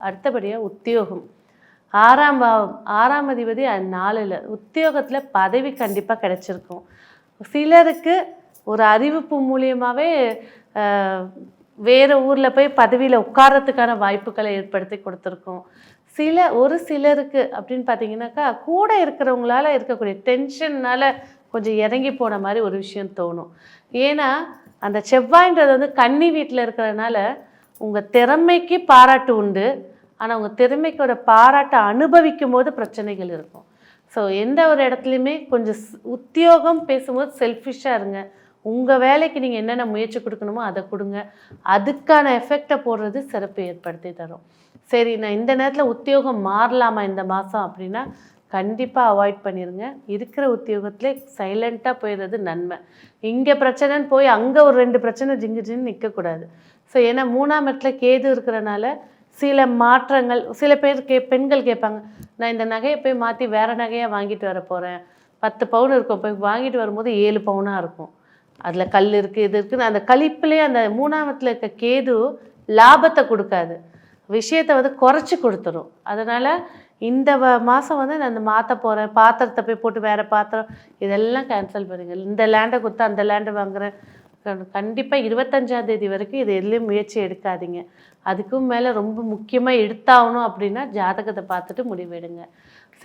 அடுத்தபடியாக உத்தியோகம். 6ஆம் பாவம், 6ஆம் அதிபதி 4ல். உத்தியோகத்தில் பதவி கண்டிப்பாக கிடைச்சிருக்கும். சிலருக்கு ஒரு அறிவிப்பு மூலியமாகவே வேறு ஊரில் போய் பதவியில் உட்காரத்துக்கான வாய்ப்புகளை ஏற்படுத்தி கொடுத்துருக்கோம். ஒரு சிலருக்கு அப்படின்னு பார்த்தீங்கன்னாக்கா, கூட இருக்கிறவங்களால இருக்கக்கூடிய டென்ஷன்னால் கொஞ்சம் இறங்கி போன மாதிரி ஒரு விஷயம் தோணும். ஏன்னா அந்த செவ்வாய்ன்றது வந்து கன்னி வீட்டில் இருக்கிறதுனால உங்கள் திறமைக்கு பாராட்டு உண்டு. ஆனால் உங்கள் திறமைக்கோட பாராட்டை அனுபவிக்கும் போது பிரச்சனைகள் இருக்கும். ஸோ எந்த ஒரு இடத்துலையுமே கொஞ்சம் உத்தியோகம் பேசும்போது செல்ஃபிஷாக இருங்க. உங்கள் வேலைக்கு நீங்கள் என்னென்ன முயற்சி கொடுக்கணுமோ அதை கொடுங்க. அதுக்கான எஃபெக்டை போடுறது சிறப்பு ஏற்படுத்தி தரும். சரி, நான் இந்த நேரத்தில் உத்தியோகம் மாறலாமா இந்த மாதம் அப்படின்னா கண்டிப்பாக அவாய்ட் பண்ணிடுங்க. இருக்கிற உத்தியோகத்திலே சைலண்ட்டாக போயிடுறது நன்மை. இங்கே பிரச்சனைன்னு போய் அங்கே ஒரு 2 பிரச்சனை ஜிங்கு நிற்கக்கூடாது. ஸோ ஏன்னா 3ஆம் இடத்துல கேது இருக்கிறனால சில மாற்றங்கள், சில பேர் பெண்கள் கேட்பாங்க, நான் இந்த நகையை போய் மாற்றி வேறு நகையாக வாங்கிட்டு வர போகிறேன், 10 பவுன் இருக்கும், போய் வாங்கிட்டு வரும்போது 7 பவுனாக இருக்கும், அதில் கல் இருக்குது இது இருக்குன்னு அந்த கழிப்புலேயே அந்த 3ஆம் இடத்துல இருக்க கேது லாபத்தை கொடுக்காது, விஷயத்தை வந்து குறைச்சி கொடுத்துரும். அதனால் இந்த மாதம் வந்து நான் மாற்ற போகிறேன், பாத்திரத்தை போய் போட்டு வேறு பாத்திரம் இதெல்லாம் கேன்சல் பண்ணுங்கள். இந்த லேண்டை கொடுத்து அந்த லேண்டை வாங்குகிறேன், கண்டிப்பாக 25ஆம் தேதி வரைக்கும் இது எதுலேயும் முயற்சி எடுக்காதீங்க. அதுக்கும் மேலே ரொம்ப முக்கியமாக எடுத்தாகணும் அப்படின்னா ஜாதகத்தை பார்த்துட்டு முடிவெடுங்க.